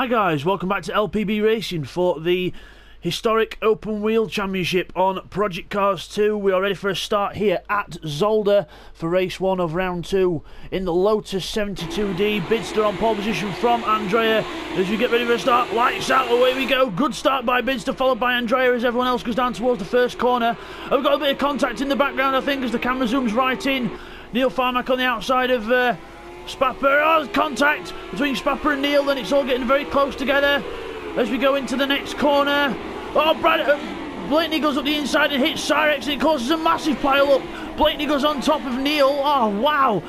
Hi guys, welcome back to LPB Racing for the historic Open Wheel Championship on Project Cars 2. We are ready for a start here at Zolder for race 1 of round 2 in the Lotus 72D. Bidzster on pole position from Andrea as we get ready for a start. Lights out, away we go. Good start by Bidzster, followed by Andrea as everyone else goes down towards the first corner. And we've got a bit of contact in the background, I think, as the camera zooms right in. Neil Farmack on the outside of Spapper. Oh, contact between Spapper and Neil, and it's all getting very close together as we go into the next corner. Oh, Blakeney goes up the inside and hits Cyrex, and it causes a massive pile up. Blakeney goes on top of Neil. Oh, wow.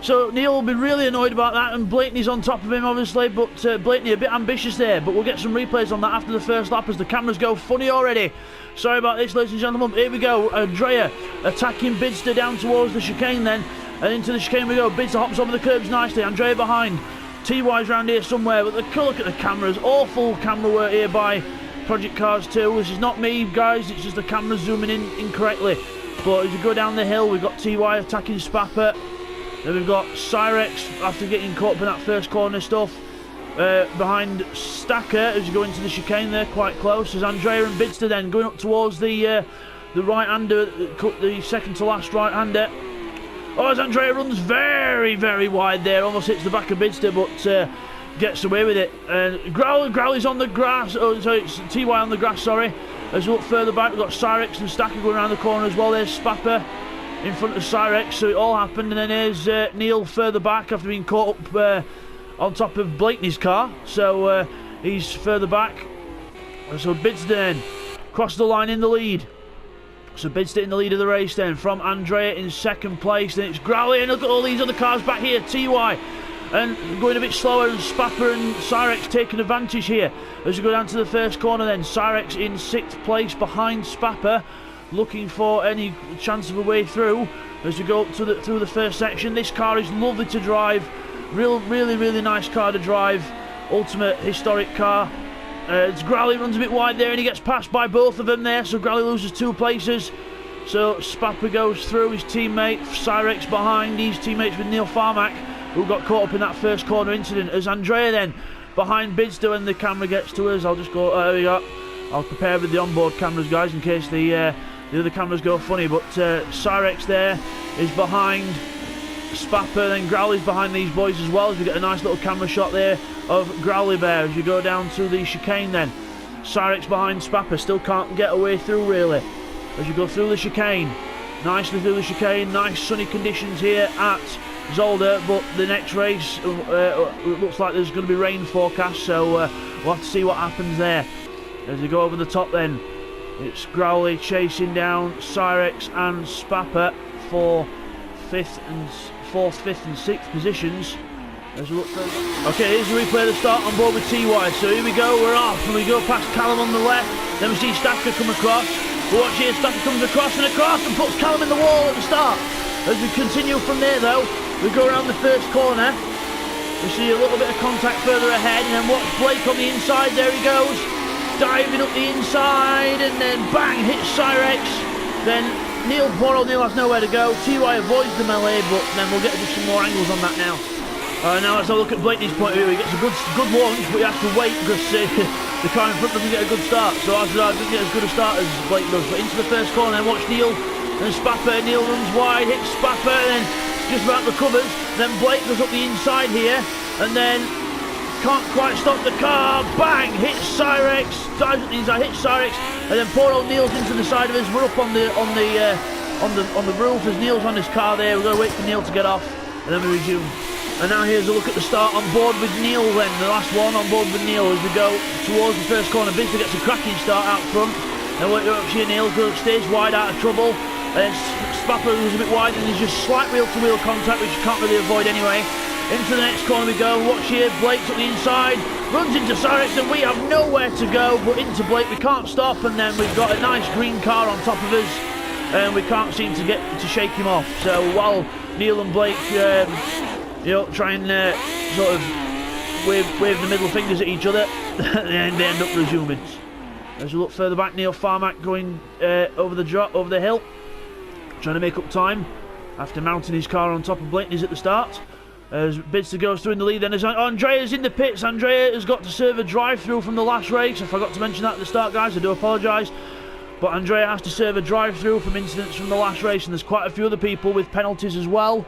So Neil will be really annoyed about that, and Blakeney's on top of him, obviously, but Blakeney a bit ambitious there. But we'll get some replays on that after the first lap as the cameras go funny already. Sorry about this, ladies and gentlemen. Here we go. Andrea attacking Bidzster down towards the chicane then. And into the chicane we go. Bidzster hops over the curbs nicely. Andrea behind. TY's round here somewhere. But look at the cameras. Awful camera work here by Project Cars 2. This is not me, guys. It's just the camera zooming in incorrectly. But as we go down the hill, we've got TY attacking Spapper. Then we've got Cyrex after getting caught up in that first corner stuff. Behind Stacker as you go into the chicane there, quite close. There's Andrea and Bidzster then going up towards the right-hander, the second to last right-hander. Oh, as Andrea runs very, very wide there, almost hits the back of Bidzster, but gets away with it. Growley's on the grass. Oh, sorry, it's TY on the grass, sorry. As we look further back, we've got Cyrex and Stacker going around the corner as well. There's Spapper in front of Cyrex, so it all happened. And then there's Neil further back after being caught up on top of Blakeney's car. So he's further back. So Bidzster then crossed the line in the lead. So Bidzster in the lead of the race then from Andrea in second place. Then it's Growley, and look at all these other cars back here. TY and going a bit slower, and Spapper and Cyrex taking advantage here as we go down to the first corner. Then Cyrex in sixth place behind Spapper, looking for any chance of a way through as we go up to through the first section. This car is lovely to drive, really nice car to drive, ultimate historic car. Growley runs a bit wide there and he gets passed by both of them there, so Growley loses 2 places. So Spapper goes through, his teammate Cyrex behind. He's teammates with Neil Farmack, who got caught up in that first corner incident. As Andrea then behind Bidzster when the camera gets to us. I'll just go, there we go. I'll prepare with the onboard cameras, guys, in case the other cameras go funny. But Cyrex there is behind Spapper, then Growley's behind these boys as well, as we get a nice little camera shot there of Growley there as you go down to the chicane then. Cyrex behind Spapper, still can't get away through really as you go through the chicane, nicely through the chicane. Nice sunny conditions here at Zolder, but the next race it looks like there's going to be rain forecast, so we'll have to see what happens there as you go over the top. Then it's Growley chasing down Cyrex and Spapper for 4th, 5th and 6th positions as we look further. Okay, here's the replay of the start on board with TY. So here we go, we're off, and we go past Callum on the left. Then we see Stacker come across. But watch here, Stacker comes across and puts Callum in the wall at the start. As we continue from there though, we go around the first corner. We see a little bit of contact further ahead, and then watch Blake on the inside. There he goes, diving up the inside, and then bang, hits Cyrex. Then poor old Neil has nowhere to go. TY avoids the melee, but then we'll get just some more angles on that now. Now let's have a look at Blakeney's point of view. He gets a good launch, but he has to wait because the car in front doesn't get a good start. So Azra doesn't get as good a start as Blake does. But into the first corner, then watch Neil and Spapper. Neil runs wide, hits Spapper, and then just about recovers. Then Blake goes up the inside here, and then can't quite stop the car. Bang! Hits Cyrex. Dives up the inside, hits Cyrex, and then poor old Neil's into the side of us. We're up on the roof as Neil's on his car there. We're going to wait for Neil to get off, and then we resume. And now here's a look at the start on board with Neil then, the last one on board with Neil as we go towards the first corner. Bidzster gets a cracking start out front. Then we're up here, Neil stays wide, out of trouble. And Spapper was a bit wide, and there's just slight wheel-to-wheel contact, which you can't really avoid anyway. Into the next corner we go. Watch here, Blake's at the inside, runs into Cyrex, and we have nowhere to go but into Blake. We can't stop, and then we've got a nice green car on top of us, and we can't seem to get to shake him off. So while Neil and Blake try and sort of wave the middle fingers at each other, and they end up resuming. As we look further back, Neil Farmack going over the hill, trying to make up time after mounting his car on top of Blakeney's at the start. As Bidzster goes through in the lead, then as Andrea's in the pits. Andrea has got to serve a drive-through from the last race. I forgot to mention that at the start, guys. I do apologise. But Andrea has to serve a drive-through from incidents from the last race, and there's quite a few other people with penalties as well.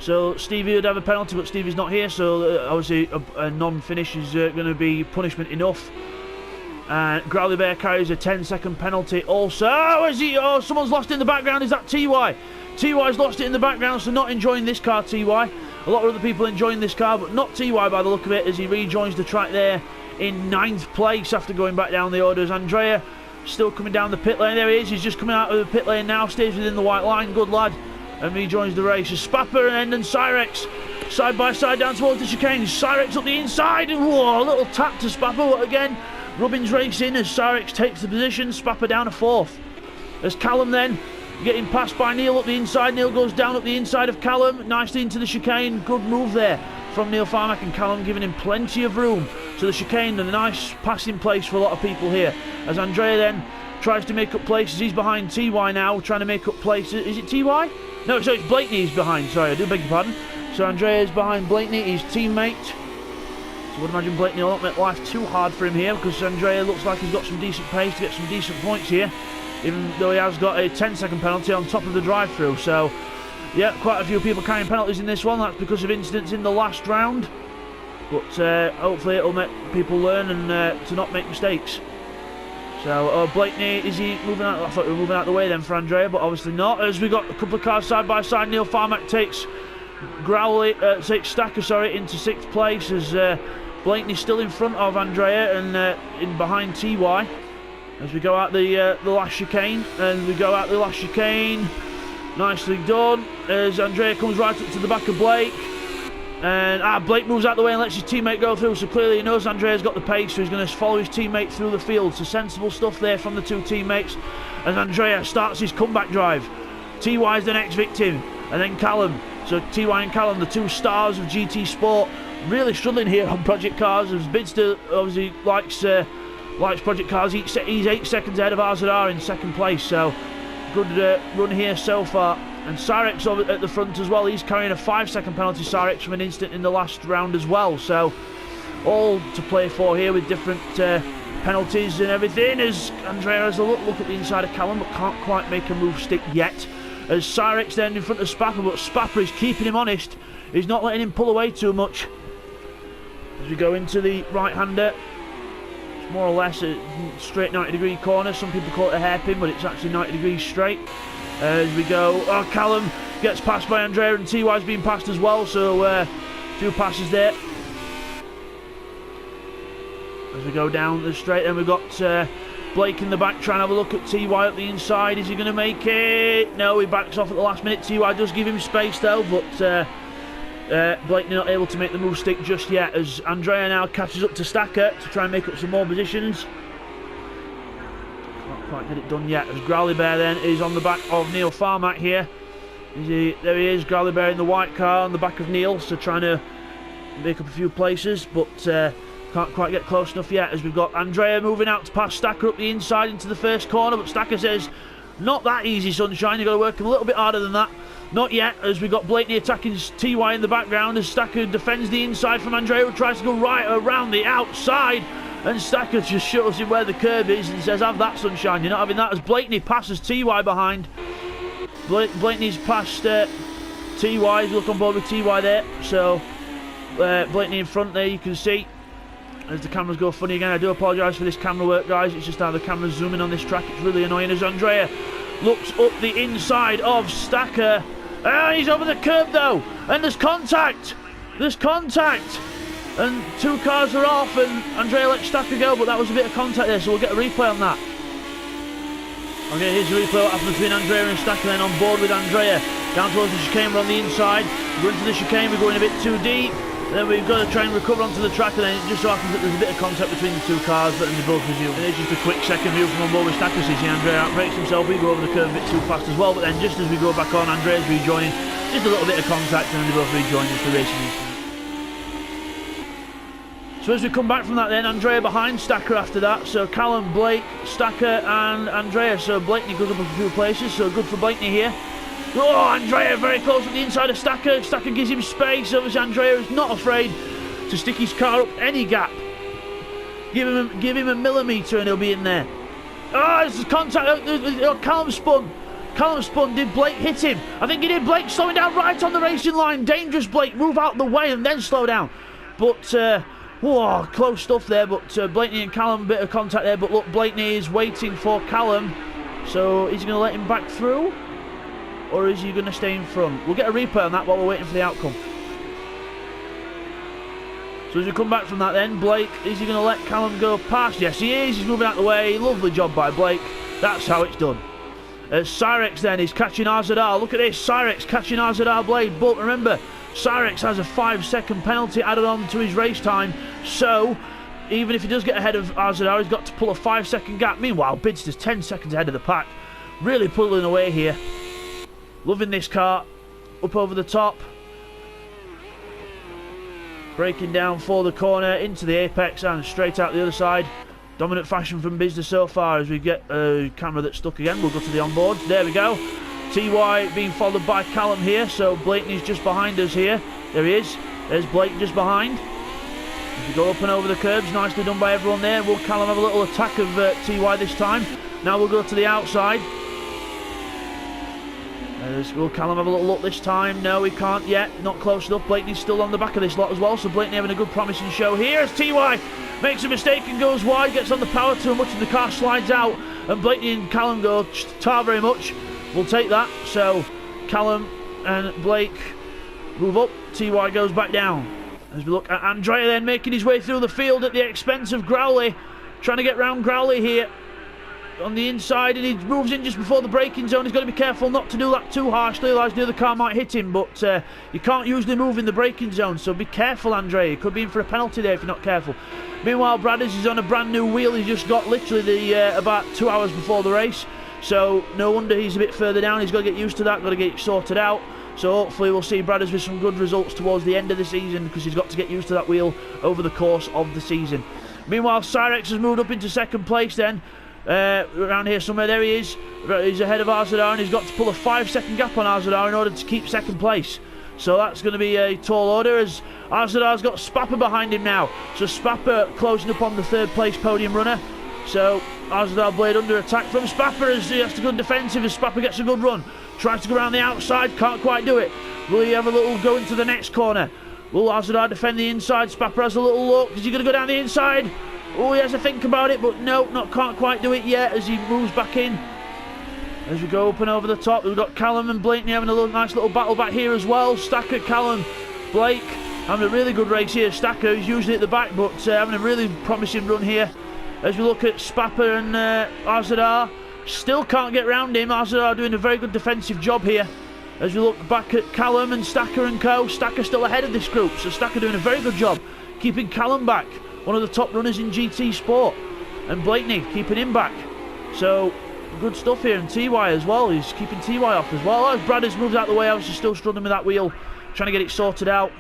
So Stevie would have a penalty, but Stevie's not here, so obviously a non-finish is going to be punishment enough. And Growly Bear carries a 10-second penalty also. Oh, someone's lost in the background. Is that TY? TY's lost it in the background, so not enjoying this car, TY. A lot of other people enjoying this car, but not TY by the look of it, as he rejoins the track there in 9th place after going back down the orders. Andrea still coming down the pit lane. There he is. He's just coming out of the pit lane now. Stays within the white line. Good lad. And rejoins the race. As Spapper and Cyrex side by side down towards the chicane. Cyrex up the inside. Whoa, a little tap to Spapper. But again, Rubbins racing as Cyrex takes the position. Spapper down to 4th. As Callum then getting passed by Neil up the inside. Neil goes down up the inside of Callum. Nicely into the chicane. Good move there from Neil Farmack, and Callum giving him plenty of room to the chicane, and a nice passing place for a lot of people here. As Andrea then tries to make up places. He's behind TY now, trying to make up places. Is it TY? No, so it's Blakeney he's behind. Sorry, I do beg your pardon. So Andrea's behind Blakeney, his teammate. So I would imagine Blakeney will not make life too hard for him here, because Andrea looks like he's got some decent pace to get some decent points here, even though he has got a 10-second penalty on top of the drive-through. So yeah, quite a few people carrying penalties in this one. That's because of incidents in the last round, but hopefully it'll make people learn and to not make mistakes. So Blakeney, is he moving out? I thought we were moving out the way then for Andrea, but obviously not, as we got a couple of cars side by side. Neil Farmack takes Stacker into 6th place, as Blakeney's still in front of Andrea and in behind TY. As we go out the last chicane, nicely done, as Andrea comes right up to the back of Blake, and Blake moves out the way and lets his teammate go through, so clearly he knows Andrea's got the pace, so he's going to follow his teammate through the field. So sensible stuff there from the two teammates, as Andrea starts his comeback drive. TY's the next victim, and then Callum. So TY and Callum, the two stars of GT Sport, really struggling here on Project Cars, as Bidzster obviously likes Project Cars. He's 8 seconds ahead of RZR in 2nd place, so good run here so far. And Cyrex over at the front as well. He's carrying a 5-second penalty, Cyrex, from an incident in the last round as well. So all to play for here with different penalties and everything, as Andrea has a look at the inside of Callum, but can't quite make a move stick yet. As Cyrex then in front of Spapper, but Spapper is keeping him honest. He's not letting him pull away too much. As we go into the right-hander, it's more or less a straight 90-degree corner. Some people call it a hairpin, but it's actually 90 degrees straight. As we go, Callum gets passed by Andrea, and TY's being passed as well, so a few passes there. As we go down the straight, then we've got Blake in the back trying to have a look at TY up the inside. Is he going to make it? No, he backs off at the last minute. TY does give him space though, but Blake not able to make the move stick just yet, as Andrea now catches up to Stacker to try and make up some more positions. Can't quite get it done yet, as Growly Bear then is on the back of Neil Farmack here. There he is, Growly Bear in the white car on the back of Neil, so trying to make up a few places, but can't quite get close enough yet, as we've got Andrea moving out to pass Stacker up the inside into the first corner, but Stacker says, not that easy, sunshine, you've got to work a little bit harder than that. Not yet, as we've got Blakeney attacking TY in the background, as Stacker defends the inside from Andrea, who tries to go right around the outside, and Stacker just shows him where the curb is and says, have that, sunshine, you're not having that, as Blakeney passes TY behind. Blakeney's passed TY, he's look on board with TY there, so Blakeney in front there, you can see, as the cameras go funny again. I do apologise for this camera work, guys, it's just how the camera's zooming on this track, it's really annoying, as Andrea looks up the inside of Stacker. He's over the curb though, and there's contact, and two cars are off, and Andrea lets Stacker go, but that was a bit of contact there, so we'll get a replay on that. Okay, here's the replay what happened between Andrea and Stacker, then on board with Andrea, down towards the chicane, we're on the inside, we're into the chicane, we're going a bit too deep, then we've got to try and recover onto the track, and then it just so happens that there's a bit of contact between the two cars, but then they both resume. And it's just a quick second view from on board with Stacker, so you see Andrea outbrakes himself, we go over the curve a bit too fast as well, but then just as we go back on, Andrea's rejoining, just a little bit of contact, and then they both rejoin just the racing incident. So as we come back from that then, Andrea behind Stacker after that, so Callum, Blake, Stacker and Andrea, so Blakeney goes up a few places, so good for Blakeney here. Oh, Andrea very close to the inside of Stacker. Stacker gives him space. Obviously, Andrea is not afraid to stick his car up any gap. Give him a millimetre and he'll be in there. Oh, there's contact. Callum spun. Callum spun. Did Blake hit him? I think he did. Blake slowing down right on the racing line. Dangerous, Blake. Move out of the way and then slow down. But, whoa, close stuff there. But Blakeney and Callum, a bit of contact there. But look, Blakeney is waiting for Callum. So is he going to let him back through? Or is he going to stay in front? We'll get a replay on that while we're waiting for the outcome. So as we come back from that then, Blake, is he going to let Callum go past? Yes, he is. He's moving out of the way. Lovely job by Blake. That's how it's done. Cyrex then is catching RZR. Look at this. Cyrex catching RZR Blade. But remember, Cyrex has a 5-second penalty added on to his race time. So even if he does get ahead of RZR, he's got to pull a 5-second gap. Meanwhile, Bidzster's 10 seconds ahead of the pack. Really pulling away here. Loving this car. Up over the top. Breaking down for the corner into the apex and straight out the other side. Dominant fashion from Bidzster so far as we get a camera that's stuck again. We'll go to the onboards. There we go. TY being followed by Callum here. So Blakeney's just behind us here. There he is. There's Blake just behind. As we go up and over the curbs. Nicely done by everyone there. Will Callum have a little attack of TY this time? Now we'll go to the outside. Will Callum have a little look this time? No, he can't yet. Not close enough. Blakeney's still on the back of this lot as well. So Blakeney having a good promising show here as TY makes a mistake and goes wide. Gets on the power too much and the car slides out. And Blakeney and Callum go tar very much. We'll take that. So Callum and Blake move up. TY goes back down. As we look at Andrea then making his way through the field at the expense of Growley. Trying to get round Growley here. On the inside, and he moves in just before the braking zone. He's got to be careful not to do that too harshly, otherwise the other car might hit him. But you can't usually move in the braking zone, so be careful, Andrea. You could be in for a penalty there if you're not careful. Meanwhile, Bradders is on a brand new wheel. He's just got literally about 2 hours before the race, so no wonder he's a bit further down. He's got to get used to that, got to get it sorted out. So hopefully we'll see Bradders with some good results towards the end of the season, because he's got to get used to that wheel over the course of the season. Meanwhile, Cyrex has moved up into second place then. Around here somewhere, there he is. He's ahead of RZR and he's got to pull a 5-second gap on RZR in order to keep second place. So that's going to be a tall order as RZR's got Spapper behind him now. So Spapper closing up on the third place podium runner. So RZR Blade under attack from Spapper as he has to go defensive as Spapper gets a good run. Tries to go around the outside, can't quite do it. Will he have a little go into the next corner? Will RZR defend the inside? Spapper has a little look. Is he going to go down the inside? Oh, he has to think about it, but no, can't quite do it yet as he moves back in. As we go up and over the top, we've got Callum and Blakeney having a nice little battle back here as well. Stacker, Callum, Blake having a really good race here. Stacker is usually at the back, but having a really promising run here. As we look at Spapper and RZR, still can't get round him. RZR doing a very good defensive job here. As we look back at Callum and Stacker and co, Stacker still ahead of this group, so Stacker doing a very good job keeping Callum back. One of the top runners in GT Sport. And Blakeney keeping him back. So, good stuff here. And TY as well. He's keeping TY off as well. As Bradders moves out of the way, I was still struggling with that wheel. Trying to get it sorted out.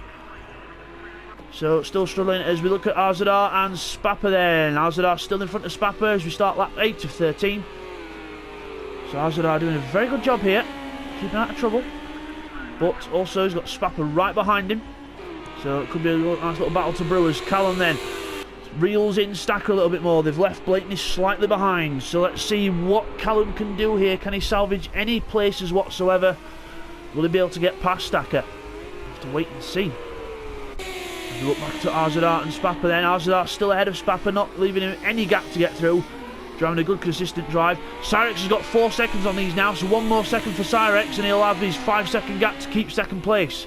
So, still struggling as we look at RZR and Spapper then. RZR still in front of Spapper as we start lap 8 of 13. So, RZR doing a very good job here. Keeping out of trouble. But also, he's got Spapper right behind him. So, it could be a nice little battle to brew as Callum then reels in Stacker a little bit more. They've left Blakeney slightly behind. So let's see what Callum can do here. Can he salvage any places whatsoever? Will he be able to get past Stacker? We'll have to wait and see. As we look back to RZR and Spapper then. RZR still ahead of Spapper, not leaving him any gap to get through. Driving a good consistent drive. Cyrex has got 4 seconds on these now, so 1 more second for Cyrex and he'll have his 5-second gap to keep second place.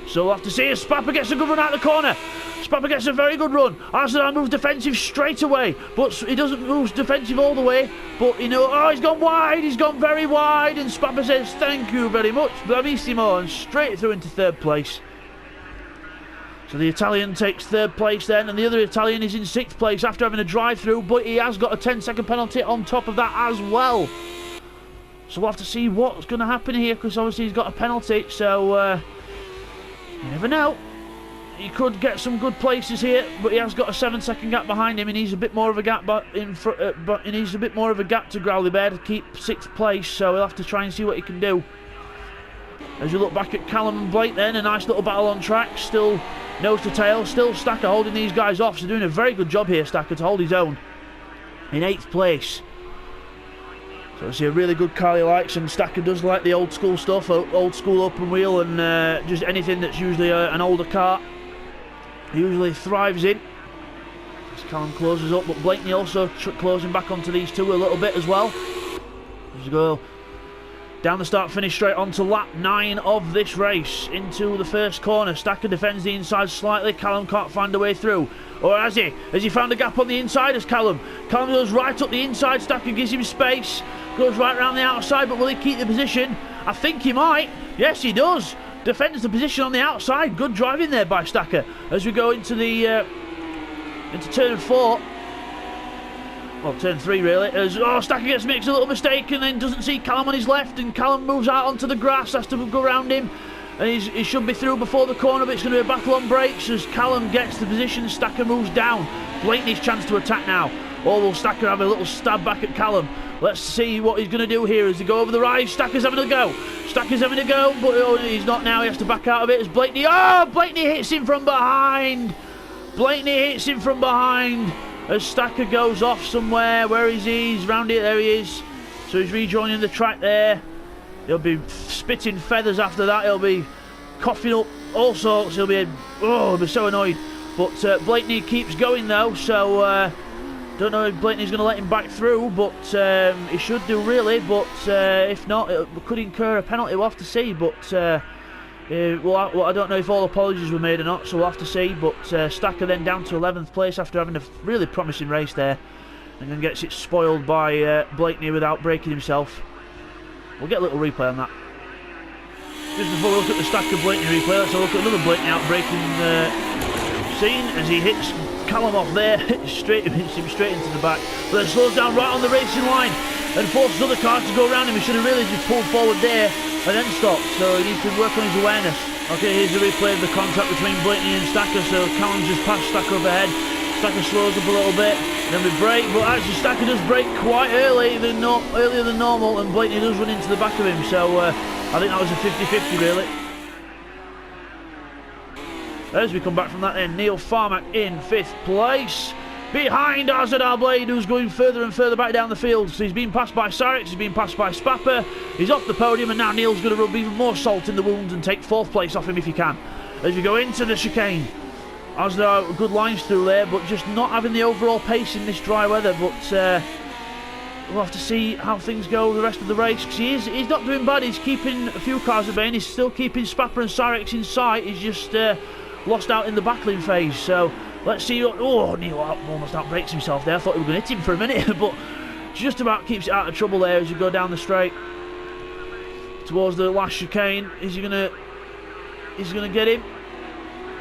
So we'll have to see if Spapper gets a good run out of the corner. Spapper gets a very good run. RZR moves defensive straight away, but he doesn't move defensive all the way. But you know, oh, he's gone wide. He's gone very wide, and Spapper says thank you very much, bravissimo, and straight through into third place. So the Italian takes third place then, and the other Italian is in 6th place after having a drive-through, but he has got a 10-second penalty on top of that as well. So we'll have to see what's going to happen here, because obviously he's got a penalty. So you never know. He could get some good places here, but he has got a 7-second gap behind him. He needs a bit more of a gap, but he needs a bit more of a gap to Growley Bear to keep 6th place. So he'll have to try and see what he can do. As we look back at Callum and Blake then, a nice little battle on track, still nose to tail, still Stacker holding these guys off, so doing a very good job here, Stacker, to hold his own in 8th place. So I see a really good car he likes, and Stacker does like the old school stuff, old school open wheel, and just anything that's usually an older car, he usually thrives in. As Callum closes up, but Blakeney also closing back onto these two a little bit as well. As we go down the start finish straight onto lap 9 of this race, into the first corner. Stacker defends the inside slightly, Callum can't find a way through. Or has he? Has he found a gap on the inside as Callum? Callum goes right up the inside, Stacker gives him space, goes right around the outside, but will he keep the position? I think he might. Yes, he does. Defends the position on the outside. Good driving there by Stacker. As we go into the into turn 4. Well, turn 3 really, as Stacker makes a little mistake and then doesn't see Callum on his left, and Callum moves out onto the grass, has to go around him, and he should be through before the corner, but it's going to be a battle on brakes as Callum gets the position. Stacker moves down. Blakeney's chance to attack now. Or will Stacker have a little stab back at Callum? Let's see what he's going to do here as they go over the rise. Stacker's having a go. Stacker's having a go, but he's not now. He has to back out of it as Blakeney. Blakeney hits him from behind. Blakeney hits him from behind. As Stacker goes off somewhere. Where is he? He's round it. There he is. So he's rejoining the track there. He'll be spitting feathers after that. He'll be coughing up all sorts. He'll be so annoyed. But Blakeney keeps going though. So don't know if Blakeney's going to let him back through. But he should do really. But if not, it could incur a penalty. We'll have to see. But well, I don't know if all apologies were made or not, so we'll have to see. But Stacker then down to 11th place after having a really promising race there, and then gets it spoiled by Blakeney without breaking himself. We'll get a little replay on that. Just before we look at the Stacker Blakeney replay, let's have a look at another Blakeney outbreaking scene as he hits Callum off there, hits him straight into the back, but then slows down right on the racing line and forces other cars to go around him. He should have really just pulled forward there and then stopped, so he needs to work on his awareness. Okay, here's the replay of the contact between Blakeney and Stacker, so Callum's just passed Stacker up ahead. Stacker slows up a little bit, then we brake, but actually Stacker does brake quite earlier than normal, and Blakeney does run into the back of him, so I think that was a 50-50 really. As we come back from that then, Neil Farmack in 5th place. Behind Azadar Blade, who's going further and further back down the field. So he's been passed by Sarek, he's been passed by Spapper, he's off the podium, and now Neil's going to rub even more salt in the wound and take 4th place off him if he can. As we go into the chicane, Azadar, good lines through there, but just not having the overall pace in this dry weather. But we'll have to see how things go the rest of the race, because he's not doing bad. He's keeping a few cars at bay, and he's still keeping Spapper and Sarek in sight. He's just lost out in the battling phase, so let's see. Neil almost outbreaks himself there. I thought he was going to hit him for a minute, but just about keeps it out of trouble there as you go down the straight towards the last chicane. He's going to get him.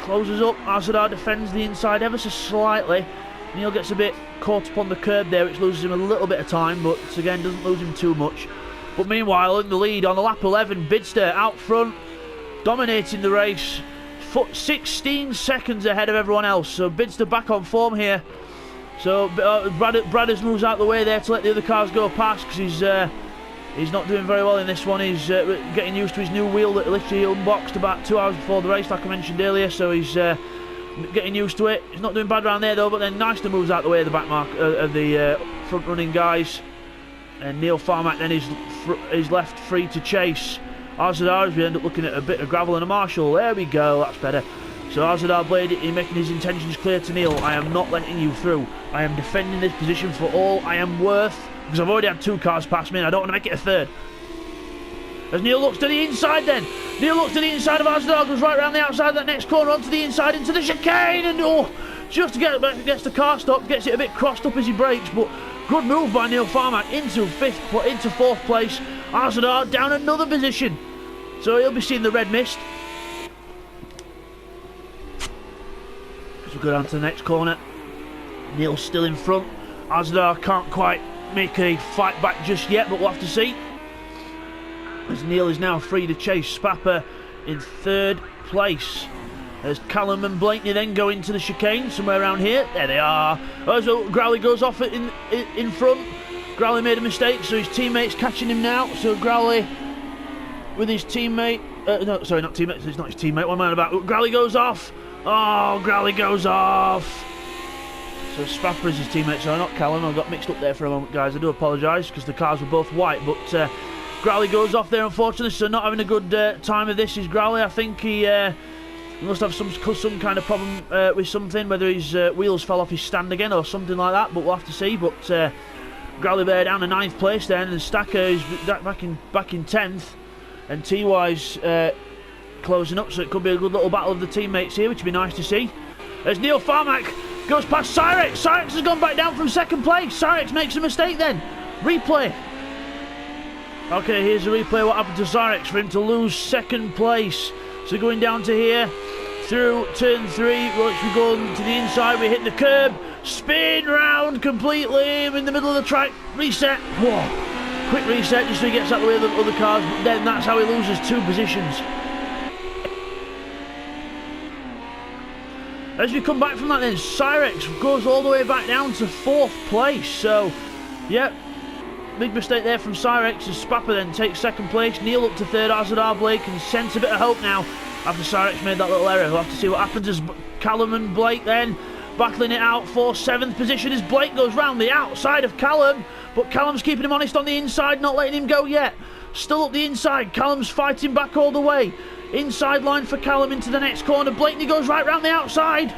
Closes up. Azadar defends the inside ever so slightly. Neil gets a bit caught up on the curb there, which loses him a little bit of time, but again doesn't lose him too much. But meanwhile, in the lead on the lap 11, Bidzster out front, dominating the race. 16 seconds ahead of everyone else, so Bidzster back on form here. So Bradders moves out the way there to let the other cars go past, because he's not doing very well in this one. He's getting used to his new wheel that literally unboxed about 2 hours before the race, like I mentioned earlier, so he's getting used to it. He's not doing bad around there though, but then Neister moves out the way of the back mark of the front running guys, and Neil Farmack then is left free to chase Azadar as we end up looking at a bit of gravel and a Marshall. There we go, that's better. So Azadar Blade making his intentions clear to Neil. I am not letting you through. I am defending this position for all I am worth, because I've already had 2 cars pass me and I don't want to make it a 3rd. As Neil looks to the inside then. Neil looks to the inside of Azadar, goes right around the outside of that next corner onto the inside into the chicane, and just to get back against the car stop, gets it a bit crossed up as he brakes, but good move by Neil Farmack into 4th place. Azadar down another position, so he'll be seeing the red mist. As we go down to the next corner, Neil's still in front. Azadar can't quite make a fight back just yet, but we'll have to see. As Neil is now free to chase Spapper in 3rd place. As Callum and Blakeney then go into the chicane somewhere around here. There they are. So Growley goes off in front. Growley made a mistake, so his teammate's catching him now. So Growley with his teammate no, sorry, not teammate. It's not his teammate. What am I about? Grally goes off. Oh, Grally goes off. So Spapper is his teammate, sorry, not Callum. I got mixed up there for a moment, guys. I do apologise because the cars were both white, but Grally goes off there, unfortunately. So not having a good time of this is Grally. I think he must have some kind of problem with something, whether his wheels fell off his stand again or something like that. But we'll have to see. But Grally there down to 9th place then, and Stacker is back in 10th, and T-Y's closing up. So it could be a good little battle of the teammates here, which would be nice to see. As Neil Farmack goes past Cyrex. Cyrex has gone back down from 2nd place. Cyrex makes a mistake then. Replay. Okay, here's a replay. What happened to Cyrex for him to lose 2nd place? So going down to here, through turn 3, which we go to the inside, we hit the curb, spin round completely in the middle of the track, reset. Whoa. Quick reset just so he gets out of the way of the other cars, but then that's how he loses 2 positions. As we come back from that then, Cyrex goes all the way back down to 4th place. So, yep, big mistake there from Cyrex as Spapper then takes 2nd place. Neil up to 3rd, Azadar Blake can sense a bit of hope now after Cyrex made that little error. We'll have to see what happens as Callum and Blake then battling it out for 7th position as Blake goes round the outside of Callum. But Callum's keeping him honest on the inside, not letting him go yet. Still up the inside, Callum's fighting back all the way. Inside line for Callum into the next corner. Blakeney goes right round the outside.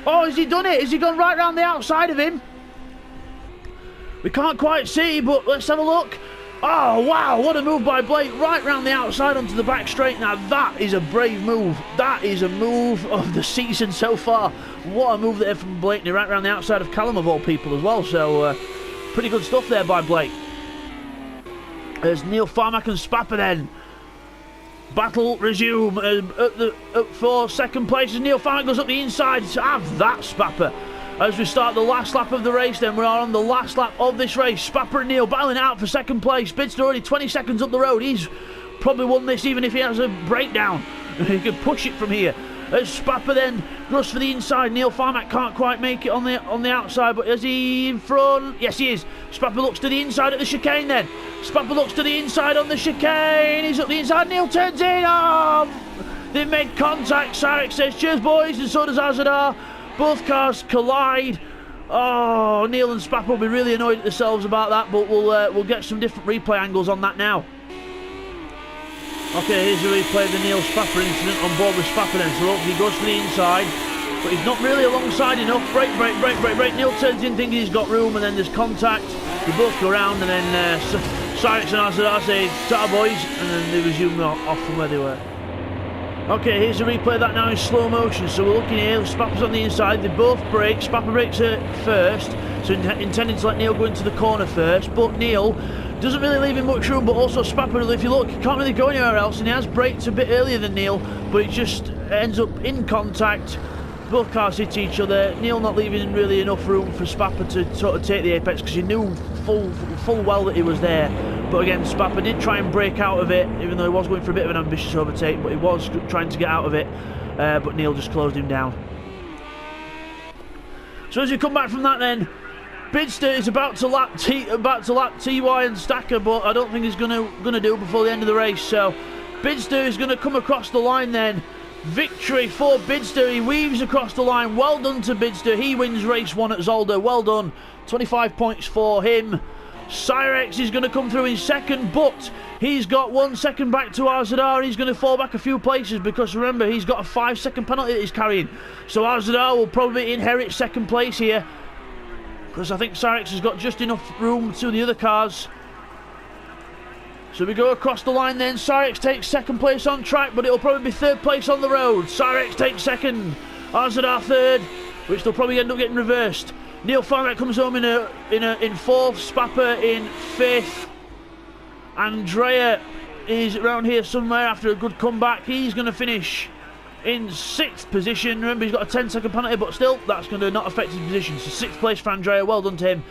Oh, has he done it? Has he gone right round the outside of him? We can't quite see, but let's have a look. Oh, wow, what a move by Blake. Right round the outside onto the back straight. Now, that is a brave move. That is a move of the season so far. What a move there from Blakeney, right round the outside of Callum, of all people, as well. So, pretty good stuff there by Blake. There's Neil Farmack and Spapper then. Battle resume for 2nd place as Neil Farmack goes up the inside. Have that, Spapper. As we start the last lap of the race then, we are on the last lap of this race. Spapper and Neil battling it out for 2nd place. Bidzster already 20 seconds up the road. He's probably won this even if he has a breakdown. He can push it from here. As Spapper then goes for the inside. Neil Farmack can't quite make it on the outside, but is he in front? Yes, he is. Spapper looks to the inside at the chicane then. Spapper looks to the inside on the chicane. He's up the inside. Neil turns in. Oh, they make contact. Cyrex says, cheers, boys, and so does Azadar. Both cars collide. Oh, Neil and Spapper will be really annoyed at themselves about that, but we'll get some different replay angles on that now. Okay, here's a replay of the Neil Spapper incident on board with Spapper then. So he goes for the inside, but he's not really alongside enough. Brake. Neil turns in thinking he's got room, and then there's contact. They both go around, and then Cyrex and Azadar say, "Ta boys," and then they resume off from where they were. Okay, here's a replay of that now in slow motion. So we're looking here, Spapper's on the inside, they both brake. Spapper brakes first, so intending to let Neil go into the corner first, but Neil doesn't really leave him much room, but also Spapper, if you look, he can't really go anywhere else, and he has braked a bit earlier than Neil, but it just ends up in contact. Both cars hit each other. Neil not leaving really enough room for Spapper to sort of take the apex, because he knew full well that he was there. But again, Spapper did try and break out of it, even though he was going for a bit of an ambitious overtake, but he was trying to get out of it, but Neil just closed him down. So as we come back from that then, Bidzster is about to lap TY and Stacker, but I don't think he's gonna do before the end of the race. So Bidzster is gonna come across the line then. Victory for Bidzster. He weaves across the line. Well done to Bidzster. He wins race 1 at Zolder. Well done. 25 points for him. Cyrex is going to come through in 2nd, but he's got 1 second back to Azadar. He's going to fall back a few places because remember, he's got a 5-second penalty that he's carrying. So Azadar will probably inherit 2nd place here, because I think Cyrex has got just enough room to the other cars. So we go across the line then. Cyrex takes 2nd place on track, but it'll probably be 3rd place on the road. Cyrex takes 2nd, Azadar 3rd, which they'll probably end up getting reversed. Neil Farmack comes home in 4th, Spapper in 5th. Andrea is around here somewhere after a good comeback. He's going to finish in 6th position. Remember, he's got a 10-second penalty, but still, that's going to not affect his position. So 6th place for Andrea. Well done to him.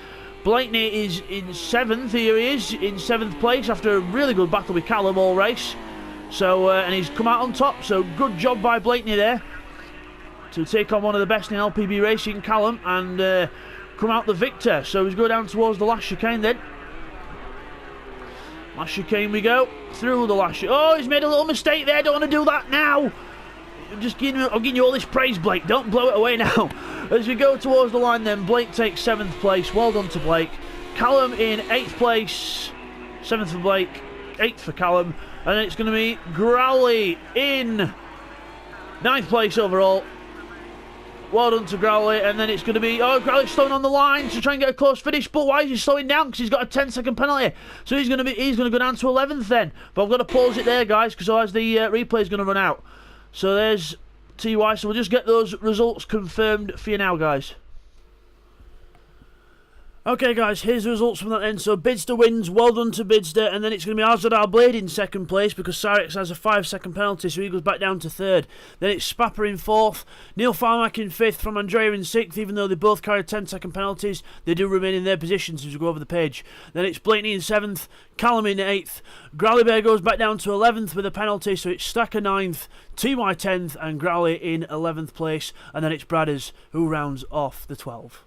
Blakeney is in 7th. Here he is in 7th place after a really good battle with Callum all race. So and he's come out on top. So good job by Blakeney there to take on one of the best in LPB racing, Callum, and come out the victor. So he's going down towards the last chicane then. Last chicane we go. Through the last chicane. Oh, he's made a little mistake there. Don't want to do that now. I'm giving you all this praise, Blake. Don't blow it away now. As we go towards the line then, Blake takes 7th place. Well done to Blake. Callum in 8th place. 7th for Blake. 8th for Callum. And then it's going to be Growley in 9th place overall. Well done to Growley. And then it's going to be... Oh, Growley's slowing on the line to try and get a close finish. But why is he slowing down? Because he's got a 10-second penalty. So he's going to go down to 11th then. But I've got to pause it there, guys, because otherwise the replay is going to run out. So there's TY. So we'll just get those results confirmed for you now, guys. Okay, guys, here's the results from that end. So Bidzster wins, well done to Bidzster, and then it's going to be Arzadar Blade in 2nd place because Cyrex has a 5-second penalty, so he goes back down to 3rd. Then it's Spapper in 4th, Neil Farmack in 5th, from Andrea in 6th, even though they both carry 10-second penalties, they do remain in their positions as we go over the page. Then it's Blakeney in 7th, Callum in 8th, Growley Bear goes back down to 11th with a penalty, so it's Stacker 9th, TY 10th, and Growley in 11th place, and then it's Bradders who rounds off the 12.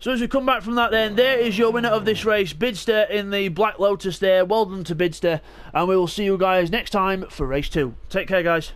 So as we come back from that then, there is your winner of this race, Bidzster in the Black Lotus there. Well done to Bidzster, and we will see you guys next time for race 2. Take care, guys.